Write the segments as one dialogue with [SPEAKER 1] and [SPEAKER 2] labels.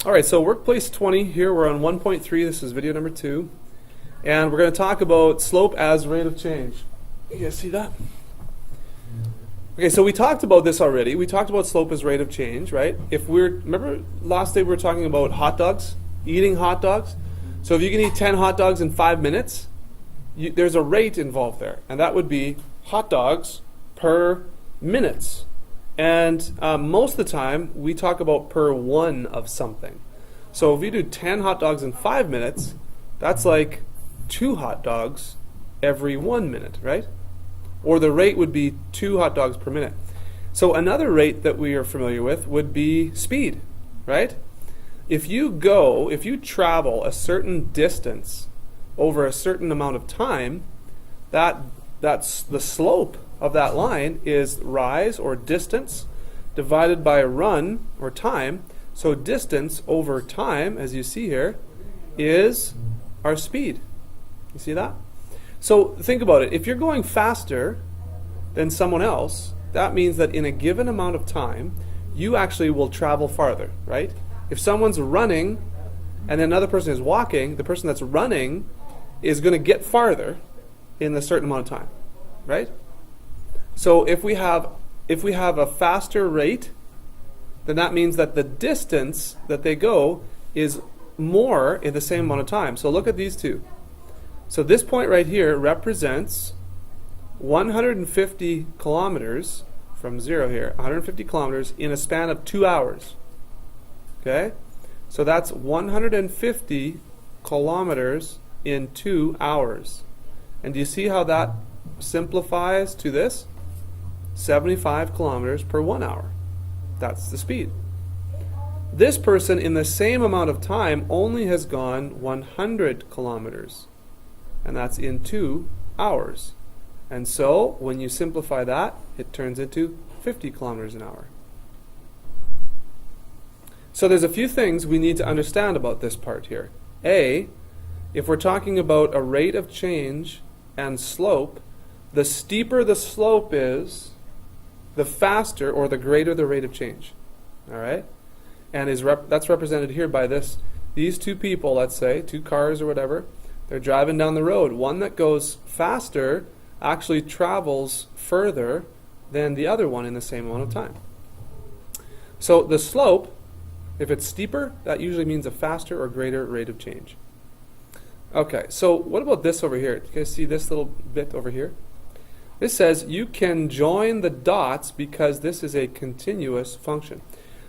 [SPEAKER 1] All right, so workplace 20 here, we're on 1.3. This is video number 2. And we're going to talk about slope as rate of change. You guys see that? Okay, so we talked about this already. We talked about slope as rate of change, right? Remember last day we were talking about hot dogs, eating hot dogs? So if you can eat 10 hot dogs in 5 minutes, there's a rate involved there. And that would be hot dogs per minutes. And most of the time, we talk about per one of something. So if you do 10 hot dogs in 5 minutes, that's like 2 hot dogs every 1 minute, right? Or the rate would be 2 hot dogs per minute. So another rate that we are familiar with would be speed, right? If you travel a certain distance over a certain amount of time, that's the slope of that line is rise or distance divided by run or time. So distance over time, as you see here, is our speed. You see that? So think about it. If you're going faster than someone else, that means that in a given amount of time, you actually will travel farther, right? If someone's running and another person is walking, the person that's running is going to get farther in a certain amount of time, right? So if we have a faster rate, then that means that the distance that they go is more in the same amount of time. So look at these two. So this point right here represents 150 kilometers from 0 here, 150 kilometers in a span of 2 hours. Okay? So that's 150 kilometers in 2 hours. And do you see how that simplifies to this? 75 kilometers per 1 hour. That's the speed. This person in the same amount of time only has gone 100 kilometers. And that's in 2 hours. And so when you simplify that, it turns into 50 kilometers an hour. So there's a few things we need to understand about this part here. A, if we're talking about a rate of change and slope, the steeper the slope is, the faster or the greater the rate of change. All right? And that's represented here by these two people, let's say, 2 cars or whatever. They're driving down the road. One that goes faster actually travels further than the other one in the same amount of time. So the slope, if it's steeper, that usually means a faster or greater rate of change. Okay, so what about this over here? Do you guys see this little bit over here? This says you can join the dots because this is a continuous function.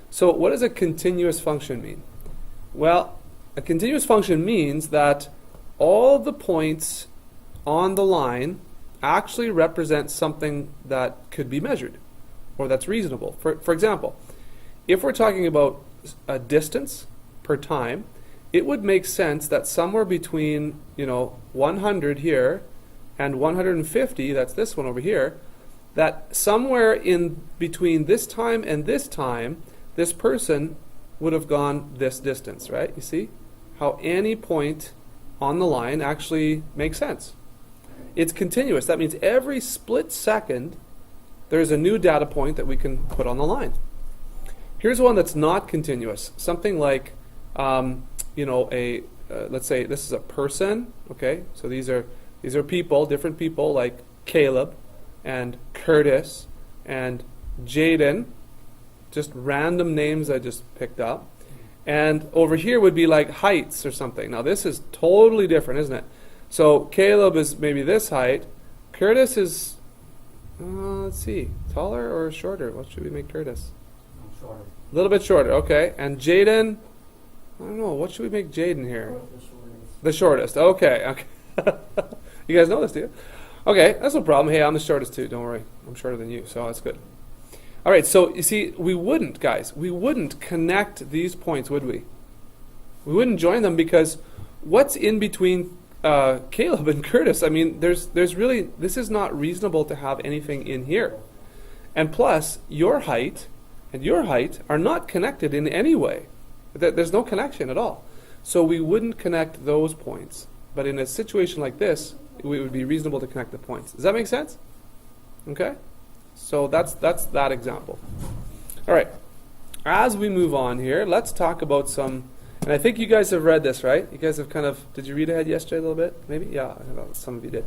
[SPEAKER 1] So what does a continuous function mean? Well, a continuous function means that all the points on the line actually represent something that could be measured or that's reasonable. For example, if we're talking about a distance per time, it would make sense that somewhere between 100 here and 150, that's this one over here, that somewhere in between this time and this time, this person would have gone this distance, right? You see how any point on the line actually makes sense. It's continuous. That means every split second, there's a new data point that we can put on the line. Here's one that's not continuous. Something like, let's say this is a person. Okay, so these are people, different people like Caleb and Curtis and Jaden, just random names I just picked up. And over here would be like heights or something. Now this is totally different, isn't it? So Caleb is maybe this height. Curtis is, let's see, taller or shorter? What should we make Curtis?
[SPEAKER 2] Shorter.
[SPEAKER 1] A little bit shorter, okay. And Jaden, I don't know, what should we make Jaden here? The shortest, okay. You guys know this, do you? Okay, that's no problem. Hey, I'm the shortest too, don't worry. I'm shorter than you, so that's good. All right, so you see, we wouldn't connect these points, would we? We wouldn't join them because what's in between Caleb and Curtis? I mean, there's really, this is not reasonable to have anything in here. And plus, your height and your height are not connected in any way. There's no connection at all. So we wouldn't connect those points. But in a situation like this, it would be reasonable to connect the points. Does that make sense? Okay? So that's that example. All right. as we move on here, let's talk about some, and I think you guys have read this, right? You guys have kind of, did you read ahead yesterday a little bit? Maybe? Yeah, I know some of you did.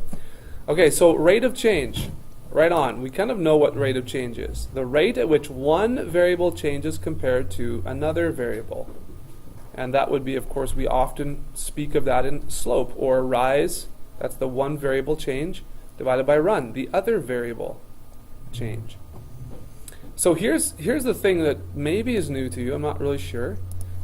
[SPEAKER 1] Okay, so rate of change. Right on. We kind of know what rate of change is. The rate at which one variable changes compared to another variable. And that would be, of course, we often speak of that in slope or rise. That's the one variable change divided by run, the other variable change. So here's the thing that maybe is new to you. I'm not really sure.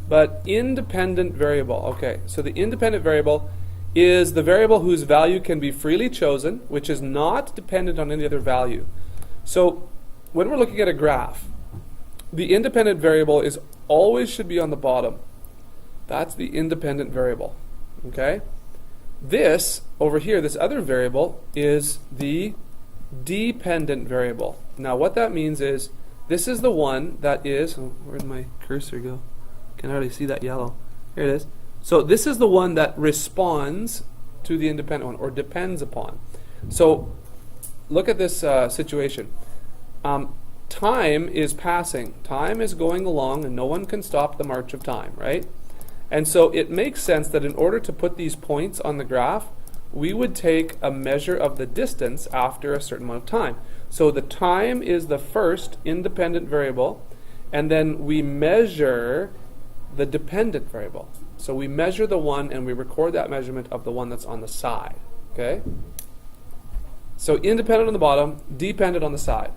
[SPEAKER 1] But independent variable. Okay, so the independent variable is the variable whose value can be freely chosen, which is not dependent on any other value. So when we're looking at a graph, the independent variable is always should be on the bottom. That's the independent variable. Okay? This over here, this other variable, is the dependent variable. Now what that means is this is the one that is, oh, where'd my cursor go? Can hardly see that yellow. Here it is. So this is the one that responds to the independent one, or depends upon. So look at this situation. Time is passing. Time is going along, and no one can stop the march of time, right? And so it makes sense that in order to put these points on the graph, we would take a measure of the distance after a certain amount of time. So the time is the first independent variable, and then we measure the dependent variable. So we measure the one and we record that measurement of the one that's on the side. Okay? So independent on the bottom, dependent on the side.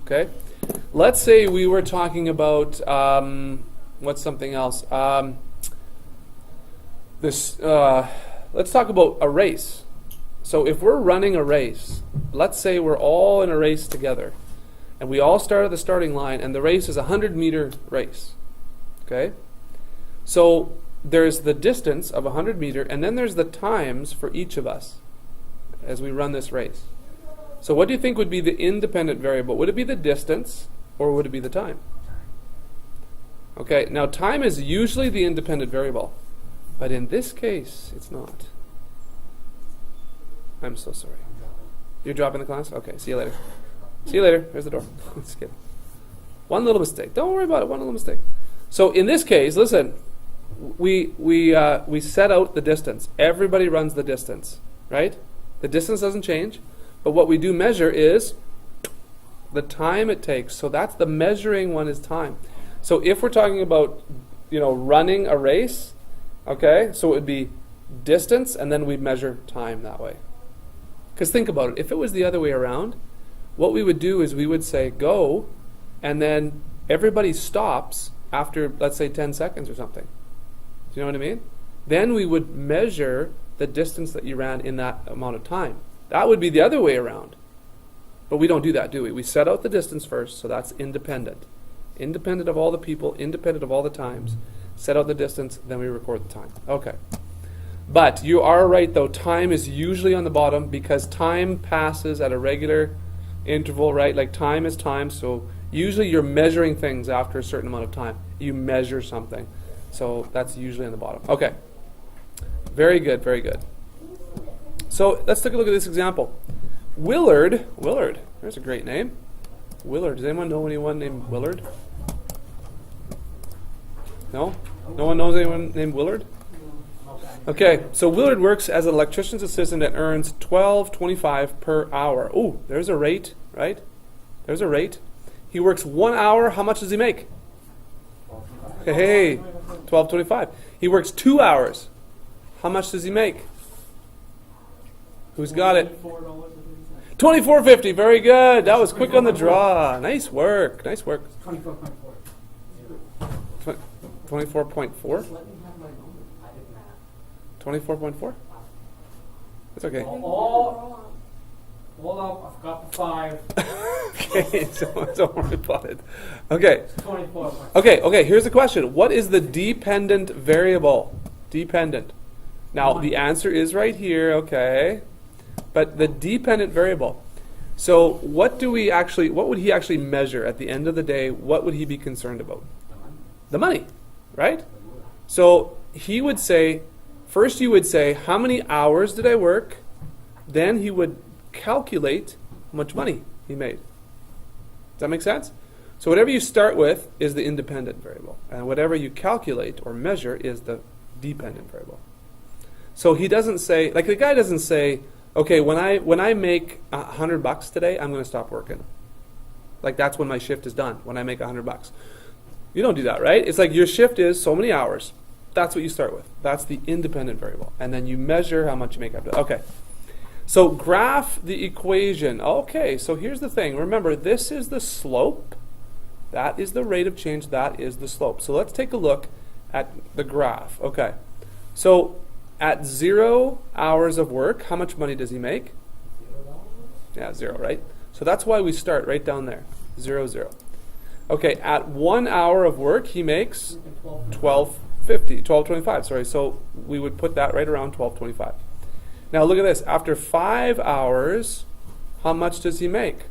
[SPEAKER 1] Okay? Let's say we were talking about what's something else? Let's talk about a race. So if we're running a race, let's say we're all in a race together, and we all start at the starting line, and the race is a 100-meter race. Okay? So there's the distance of 100 meter, and then there's the times for each of us as we run this race. So what do you think would be the independent variable? Would it be the distance, or would it be the time? Okay, now time is usually the independent variable, but in this case, it's not. I'm so sorry. You're dropping the class? Okay, see you later. See you later. There's the door. Just kidding. One little mistake. Don't worry about it. One little mistake. So in this case, listen, we set out the distance. Everybody runs the distance, right? The distance doesn't change, but what we do measure is the time it takes. So that's the measuring one is time. So if we're talking about, running a race, okay, so it would be distance, and then we measure time that way. Because think about it. If it was the other way around, what we would do is we would say go, and then everybody stops after, let's say, 10 seconds or something. Do you know what I mean? Then we would measure the distance that you ran in that amount of time. That would be the other way around. But we don't do that, do we? We set out the distance first, so that's independent. Independent of all the people, independent of all the times. Set out the distance, then we record the time. Okay. But you are right, though. Time is usually on the bottom because time passes at a regular interval, right? Like time is time, so usually you're measuring things after a certain amount of time. You measure something. So that's usually on the bottom. Okay. Very good, very good. So let's take a look at this example. Willard, there's a great name. Willard, does anyone know anyone named Willard? No? No one knows anyone named Willard? Okay, so Willard works as an electrician's assistant and earns $12.25 per hour. Oh, there's a rate, right? There's a rate. He works 1 hour. How much does he make? Hey, $12.25. He works 2 hours. How much does he make? Who's got it? $24.50. Very good. That was quick on the draw. Nice work. Nice work. 24.4. 24.4? 24.4? It's okay.
[SPEAKER 2] Hold up, I've got the 5.
[SPEAKER 1] Okay, so don't worry about it. Okay.
[SPEAKER 2] 24.
[SPEAKER 1] Okay, here's the question. What is the dependent variable? Dependent. Now, the answer is right here, okay. But the dependent variable. So what would he actually measure at the end of the day? What would he be concerned about? The money, right? So he would say, first you would say, how many hours did I work? Then he would calculate how much money he made. Does that make sense? So whatever you start with is the independent variable, and whatever you calculate or measure is the dependent variable. So he doesn't say, like the guy doesn't say, okay, when I make $100 today, I'm going to stop working. Like that's when my shift is done, when I make $100. You don't do that, right? It's like your shift is so many hours. That's what you start with. That's the independent variable. And then you measure how much you make after that. Okay. So graph the equation. Okay, so here's the thing. Remember, this is the slope. That is the rate of change. That is the slope. So let's take a look at the graph. Okay. So at 0 hours of work, how much money does he make? Yeah, 0, right? So that's why we start right down there. 0, 0. Okay, at 1 hour of work, he makes $12.25. Sorry, so we would put that right around $12.25. Now look at this. After 5 hours, how much does he make?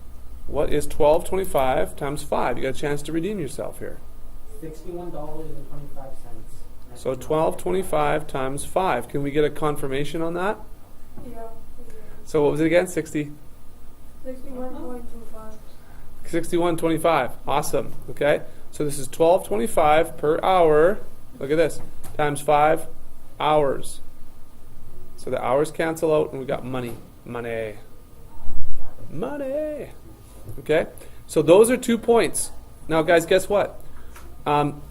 [SPEAKER 1] What is $12.25 times 5? You got a chance to redeem yourself here.
[SPEAKER 2] $61.25.
[SPEAKER 1] So $12.25 times 5. Can we get a confirmation on that?
[SPEAKER 3] Yeah.
[SPEAKER 1] So what was it again? 60?
[SPEAKER 3] 61.25.
[SPEAKER 1] 61.25. Awesome. Okay. So this is $12.25 per hour. Look at this. Times 5 hours. So the hours cancel out and we got money. Money. Money. Okay. So those are 2 points. Now guys, guess what?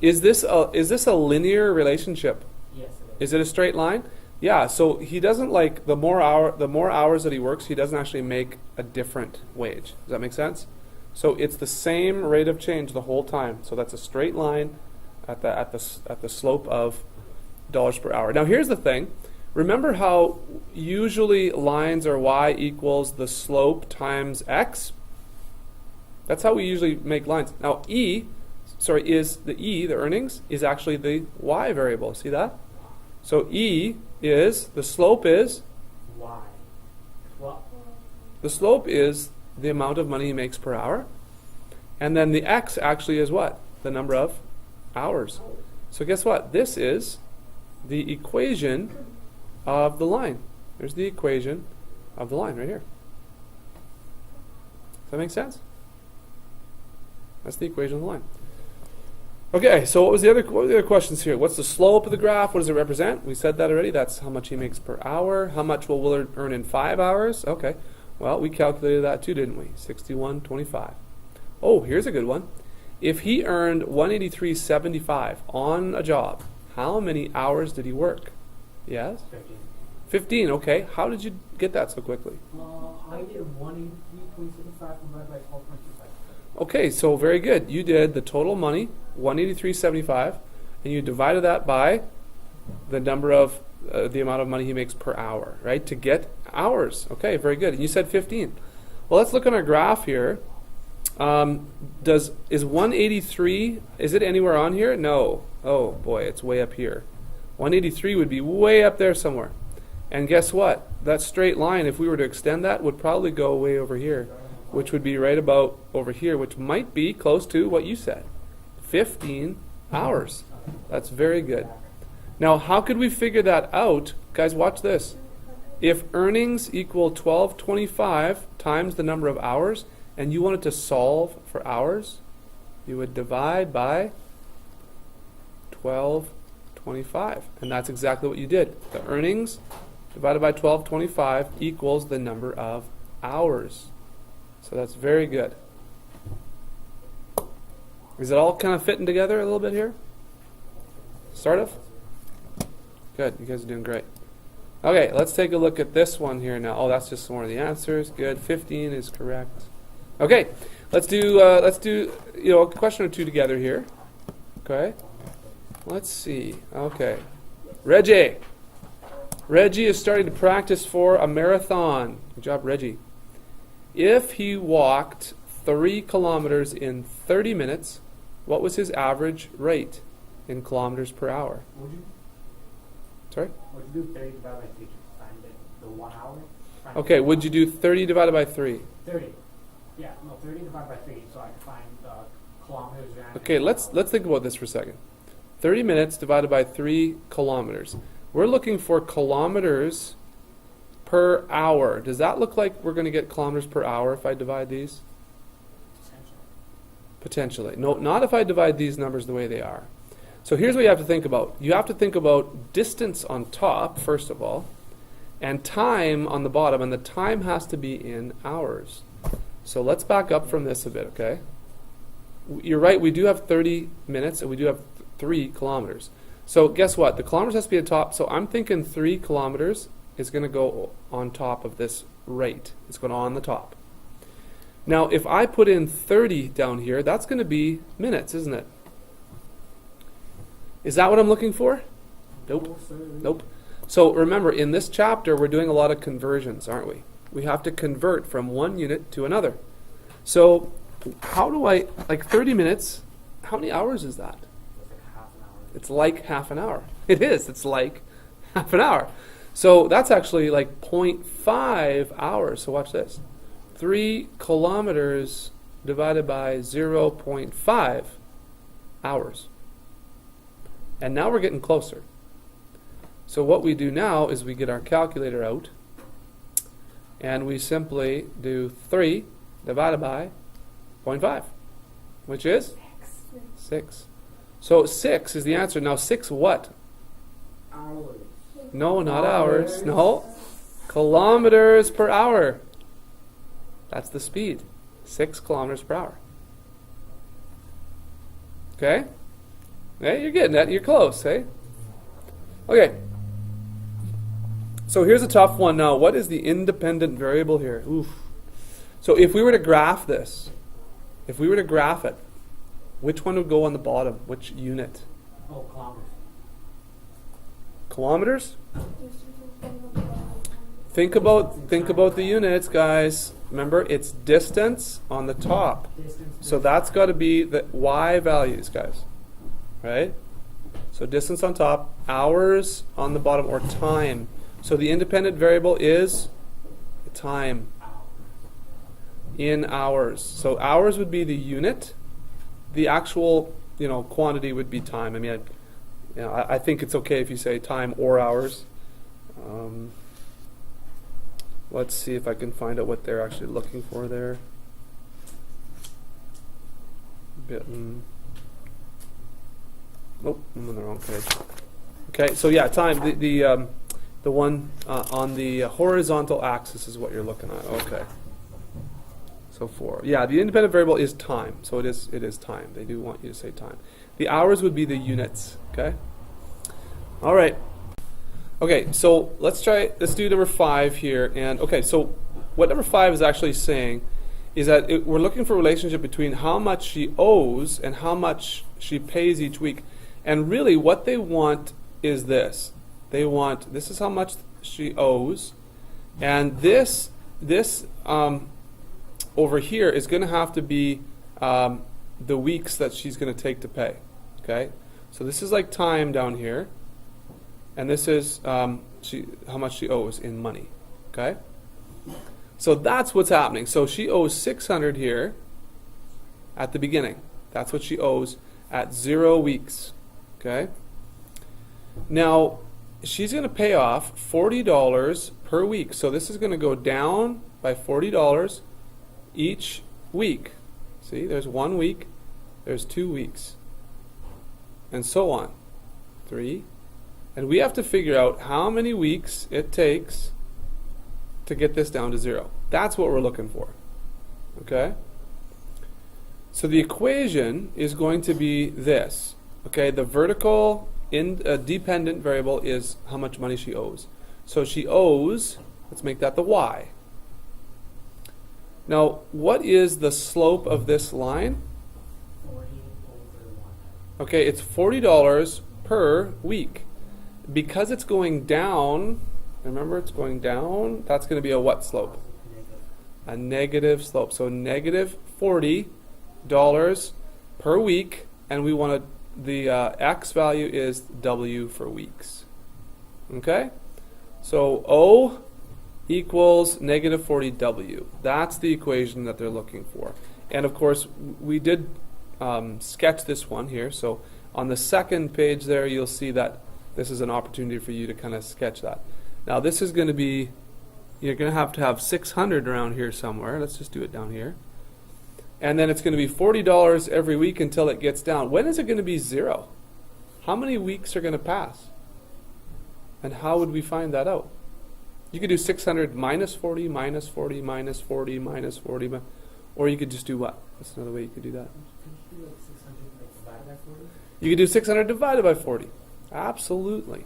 [SPEAKER 1] Is this a linear relationship?
[SPEAKER 2] Yes, it
[SPEAKER 1] Is it a straight line? Yeah, so he doesn't like the more hours that he works, he doesn't actually make a different wage. Does that make sense? So it's the same rate of change the whole time. So that's a straight line at the slope of dollars per hour. Now here's the thing. Remember how usually lines are y equals the slope times x? That's how we usually make lines. Now the earnings, is actually the y variable. See that? So the slope is
[SPEAKER 2] Y. Well,
[SPEAKER 1] the slope is the amount of money he makes per hour. And then the x actually is what? The number of hours. So guess what? This is the equation of the line. There's the equation of the line right here. Does that make sense? That's the equation of the line. Okay, so what were the other questions here? What's the slope of the graph? What does it represent? We said that already. That's how much he makes per hour. How much will Willard earn in 5 hours? Okay. Well, we calculated that too, didn't we? 61.25. Oh, here's a good one. If he earned 183.75 on a job, how many hours did he work? Yes? 15. Okay. How did you get that so quickly?
[SPEAKER 2] I did 183.75 divided by 12.25.
[SPEAKER 1] Okay, so very good. You did the total money, 183.75, and you divided that by the number of the amount of money he makes per hour, right? To get hours. Okay, very good. And you said 15. Well, let's look on our graph here. Is 183? Is it anywhere on here? No. Oh boy, it's way up here. 183 would be way up there somewhere. And guess what? That straight line, if we were to extend that, would probably go way over here, which would be right about over here, which might be close to what you said. 15 hours. That's very good. Now, how could we figure that out? Guys, watch this. If earnings equal 12.25 times the number of hours, and you wanted to solve for hours, you would divide by 12.25. And that's exactly what you did. The earnings divided by 12.25 equals the number of hours. So that's very good. Is it all kind of fitting together a little bit here? Sort of? Good. You guys are doing great. Okay, let's take a look at this one here now. Oh, that's just some more of the answers. Good. 15 is correct. Okay, let's do a question or two together here. Okay. Let's see. Okay. Reggie is starting to practice for a marathon. Good job, Reggie. If he walked 3 kilometers in 30 minutes, what was his average rate in kilometers per hour? Sorry?
[SPEAKER 2] Would you do 30 divided by 3 to find the 1 hour?
[SPEAKER 1] Okay, would you do 30 divided by 3?
[SPEAKER 2] 30. Yeah, no, 30 divided by 3, so I can find kilometers.
[SPEAKER 1] Okay, let's think about this for a second. 30 minutes divided by 3 kilometers. We're looking for kilometers per hour. Does that look like we're going to get kilometers per hour if I divide these? Potentially. No, not if I divide these numbers the way they are. So here's what you have to think about. You have to think about distance on top, first of all, and time on the bottom, and the time has to be in hours. So let's back up from this a bit, okay? You're right, we do have 30 minutes, and we do have 3 kilometers. So guess what? The kilometers has to be on top, so I'm thinking 3 kilometers is going to go on top of this rate. It's going on the top. Now, if I put in 30 down here, that's going to be minutes, isn't it? Is that what I'm looking for? Nope. Nope. So remember, in this chapter, we're doing a lot of conversions, aren't we? We have to convert from one unit to another. So how do I, like 30 minutes, how many hours is that? It's like half an hour. It is. It's like half an hour. So that's actually like 0.5 hours. So watch this. 3 kilometers divided by 0.5 hours. And now we're getting closer. So what we do now is we get our calculator out and we simply do 3 divided by 0.5, which is 6. So 6 is the answer. Now 6 what?
[SPEAKER 2] Hours.
[SPEAKER 1] No, not hours. No. Kilometers per hour. That's the speed. 6 kilometers per hour. Okay? Hey, you're getting that. You're close, eh? Okay. So here's a tough one now. What is the independent variable here? Oof. So if we were to graph this, if we were to graph it, which one would go on the bottom? Which unit?
[SPEAKER 2] Oh, kilometers.
[SPEAKER 1] Kilometers? Think about the units, guys. Remember, it's distance on the top. So that's got to be the y values, guys. Right? So distance on top, hours on the bottom, or time. So the independent variable is time in hours. So hours would be the unit. The actual, quantity would be time. I mean, I think it's okay if you say time or hours. Let's see if I can find out what they're actually looking for there. Oh, I'm on the wrong page. Okay, so yeah, time. The one on the horizontal axis is what you're looking at. Okay. So 4. Yeah, the independent variable is time. So it is time. They do want you to say time. The hours would be the units. Okay. All right. Okay, so let's do number 5 here. And okay, so what number 5 is actually saying is that we're looking for a relationship between how much she owes and how much she pays each week. And really what they want is this. This is how much she owes. And this over here is going to have to be the weeks that she's going to take to pay. Okay? So this is like time down here. And this is how much she owes in money. Okay? So that's what's happening. So she owes 600 here at the beginning. That's what she owes at 0 weeks. Okay? Now, she's going to pay off $40 per week. So this is going to go down by $40 each week. See, there's 1 week, there's 2 weeks, and so on. 3. And we have to figure out how many weeks it takes to get this down to 0. That's what we're looking for. Okay? So the equation is going to be this. Okay, the vertical dependent variable is how much money she owes. So she owes, let's make that the y. Now, what is the slope of this line?
[SPEAKER 2] 40 over 1.
[SPEAKER 1] Okay, it's $40 per week. Because it's going down, remember it's going down, that's going to be a what slope? A negative slope. So negative $40 per week, and we want the x value is W for weeks. Okay? So O equals negative 40W. That's the equation that they're looking for. And of course, we did sketch this one here. So on the second page there, you'll see that this is an opportunity for you to kind of sketch that. Now this is going to be, you're going to have 600 around here somewhere. Let's just do it down here. And then it's going to be $40 every week until it gets down. When is it going to be 0? How many weeks are going to pass? And how would we find that out? You could do 600 minus 40, minus 40, minus 40, minus 40, or you could just do what? That's another way you could do that.
[SPEAKER 2] Could you do like 600 divided by 40?
[SPEAKER 1] You could do 600 divided by 40. Absolutely.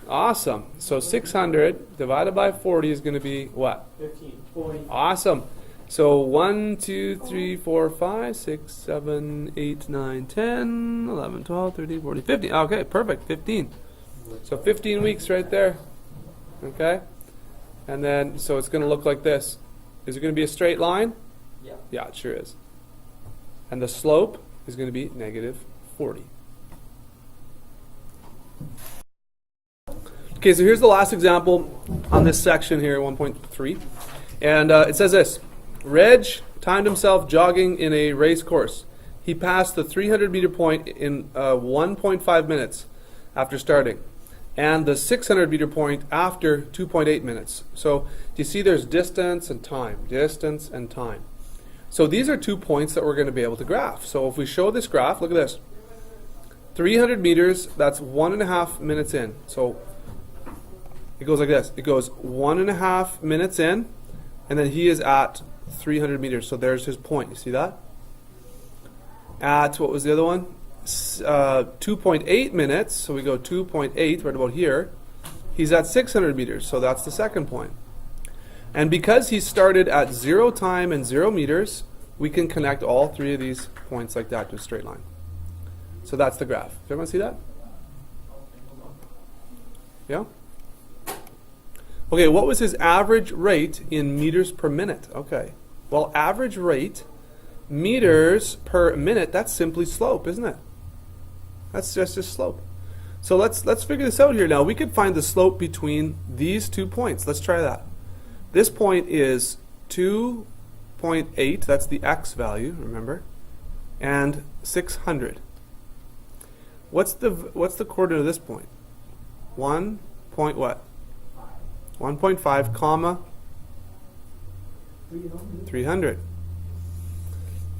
[SPEAKER 1] Awesome. So 600 divided by 40 is going to be what?
[SPEAKER 2] 15, 40.
[SPEAKER 1] Awesome. So 1, 2, 3, 4, 5, 6, 7, 8, 9, 10, 11, 12, 13, 14, 15. Okay, perfect. 15. So 15 weeks right there. Okay? And then, so it's going to look like this. Is it going to be a straight line?
[SPEAKER 2] Yeah.
[SPEAKER 1] Yeah, it sure is. And the slope is going to be negative 40. Okay, so here's the last example on this section here, 1.3. And it says this. Reg timed himself jogging in a race course. He passed the 300-meter point in 1.5 minutes after starting, and the 600-meter point after 2.8 minutes. So do you see there's distance and time, distance and time. So these are 2 points that we're going to be able to graph. So if we show this graph, look at this. 300 meters, that's 1.5 minutes in. So it goes like this. It goes 1.5 minutes in, and then he is at 300 meters. So there's his point. You see that? At, what was the other one? 2.8 minutes. So we go 2.8 right about here. He's at 600 meters. So that's the second point. And because he started at 0 time and 0 meters, we can connect all 3 of these points like that to a straight line. So that's the graph. Does everyone see that? Yeah? Okay, what was his average rate in meters per minute? Okay. Well, average rate, meters per minute, that's simply slope, isn't it? That's just slope. So let's figure this out here now. We could find the slope between these 2 points. Let's try that. This point is 2.8, that's the x value, remember, and 600. What's the coordinate of this point? 1 point what? 1.5 comma 300.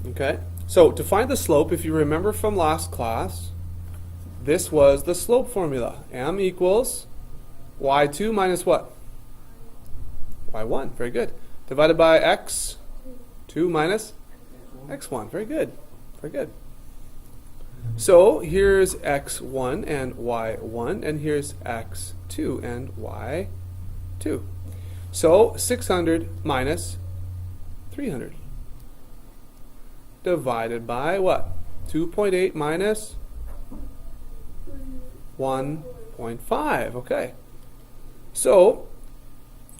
[SPEAKER 1] Okay, so to find the slope, if you remember from last class, this was the slope formula. M equals y2 minus what? y1, very good. Divided by x2 minus x1, very good, very good. So here's x1 and y1, and here's x2 and y2. So 600 minus 300 divided by what? 2.8 minus 1.5. Okay. So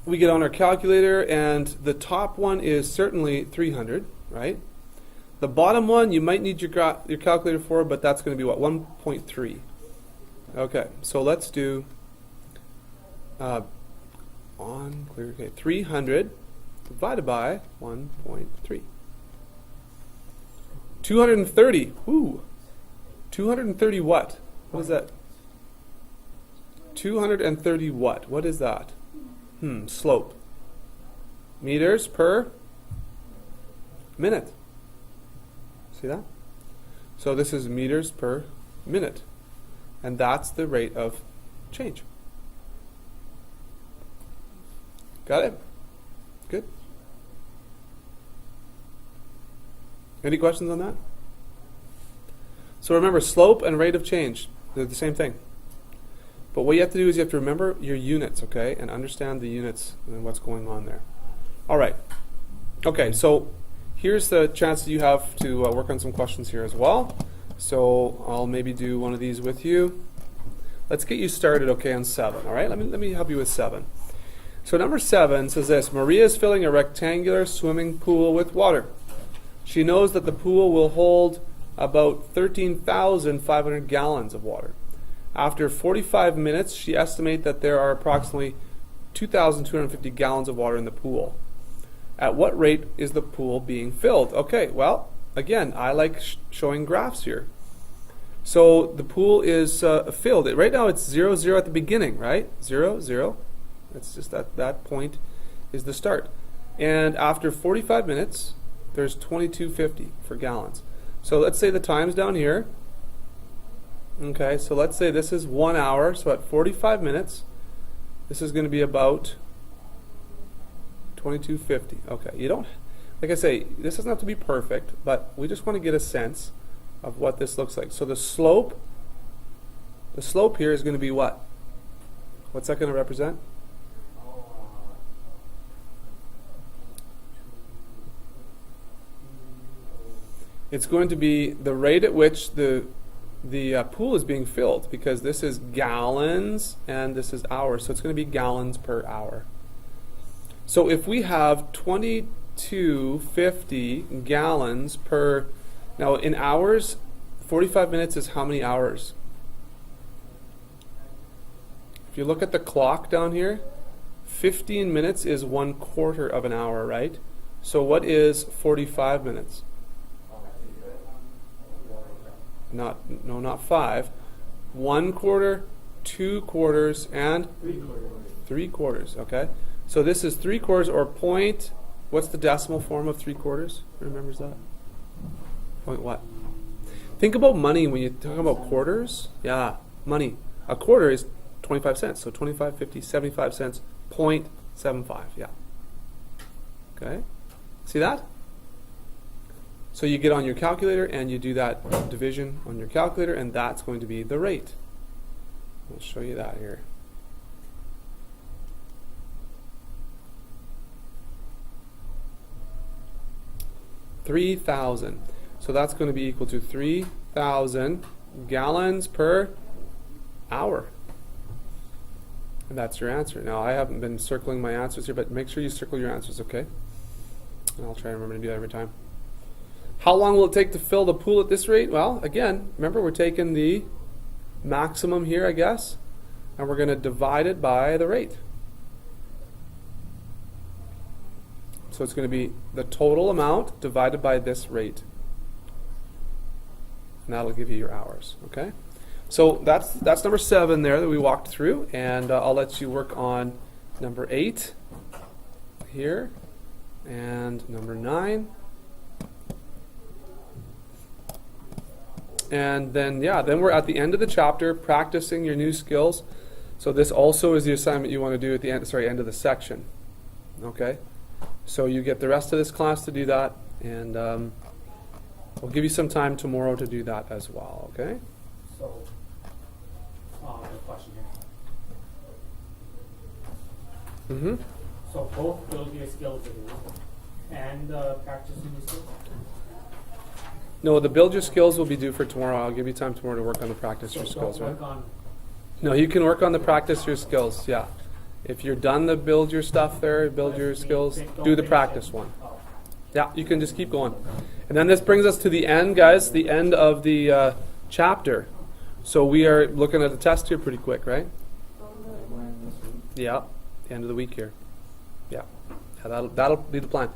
[SPEAKER 1] we get on our calculator, and the top one is certainly 300, right? The bottom one you might need your calculator for, but that's going to be what? 1.3. Okay, so let's do okay, 300 divided by 1.3. 230. Woo. 230 what? What is that? 230 what? What is that? Slope. Meters per minute. See that? So this is meters per minute. And that's the rate of change. Got it? Good. Any questions on that? So remember, slope and rate of change, they're the same thing. But what you have to do is you have to remember your units, okay, and understand the units and what's going on there. All right. Okay, so here's the chance that you have to work on some questions here as well. So I'll maybe do one of these with you. Let's get you started, okay, on 7. All right, let me help you with 7. So number 7 says this: Maria is filling a rectangular swimming pool with water. She knows that the pool will hold about 13,500 gallons of water. After 45 minutes, she estimates that there are approximately 2,250 gallons of water in the pool. At what rate is the pool being filled? Okay, well, again, I like showing graphs here. So the pool is filled. Right now it's 0, 0 at the beginning, right? 0, 0. That's just that point is the start. And after 45 minutes, there's 2250 for gallons. So let's say the time's down here. Okay, so let's say this is 1 hour, so at 45 minutes, this is going to be about 2250. Okay, you don't, like I say, this doesn't have to be perfect, but we just want to get a sense of what this looks like. So the slope here is going to be what? What's that going to represent? It's going to be the rate at which the pool is being filled, because this is gallons and this is hours, so it's going to be gallons per hour. So if we have 2250 gallons per, now in hours, 45 minutes is how many hours? If you look at the clock down here, 15 minutes is 1/4 of an hour, right? So what is 45 minutes? Not 5. 1/4, 2/4, and 3/4. Okay, so this is 3/4 or point. What's the decimal form of 3/4? Who remembers that? Point what? Think about money when you talk about quarters. Yeah, money. A quarter is 25 cents. So 25, 50, 75 cents. 0.75. Yeah. Okay. See that? So you get on your calculator and you do that division on your calculator, and that's going to be the rate. I'll show you that here. $3,000. So that's going to be equal to 3,000 gallons per hour. And that's your answer. Now, I haven't been circling my answers here, but make sure you circle your answers, okay? And I'll try and remember to do that every time. How long will it take to fill the pool at this rate? Well, again, remember we're taking the maximum here, I guess, and we're going to divide it by the rate. So it's going to be the total amount divided by this rate. And that'll give you your hours, okay? So that's number 7 there that we walked through, and I'll let you work on number 8 here, and number 9. And then we're at the end of the chapter, practicing your new skills. So this also is the assignment you want to do at the end of the section. Okay? So you get the rest of this class to do that, and we'll give you some time tomorrow to do that as well. Okay?
[SPEAKER 2] So, a question here.
[SPEAKER 1] Mm-hmm.
[SPEAKER 2] So both build your skills and practicing your skills?
[SPEAKER 1] No, the build your skills will be due for tomorrow. I'll give you time tomorrow to work on the practice your
[SPEAKER 2] So
[SPEAKER 1] skills,
[SPEAKER 2] don't
[SPEAKER 1] right?
[SPEAKER 2] work on,
[SPEAKER 1] No, you can work on the practice your skills, yeah. If you're done the build your stuff there, build your skills, do the practice one.
[SPEAKER 2] oh,
[SPEAKER 1] Yeah, you can just keep going. And then this brings us to the end, guys, the end of the chapter. So we are looking at the test here pretty quick, right? Yeah, the end of the week here. Yeah, that'll be the plan.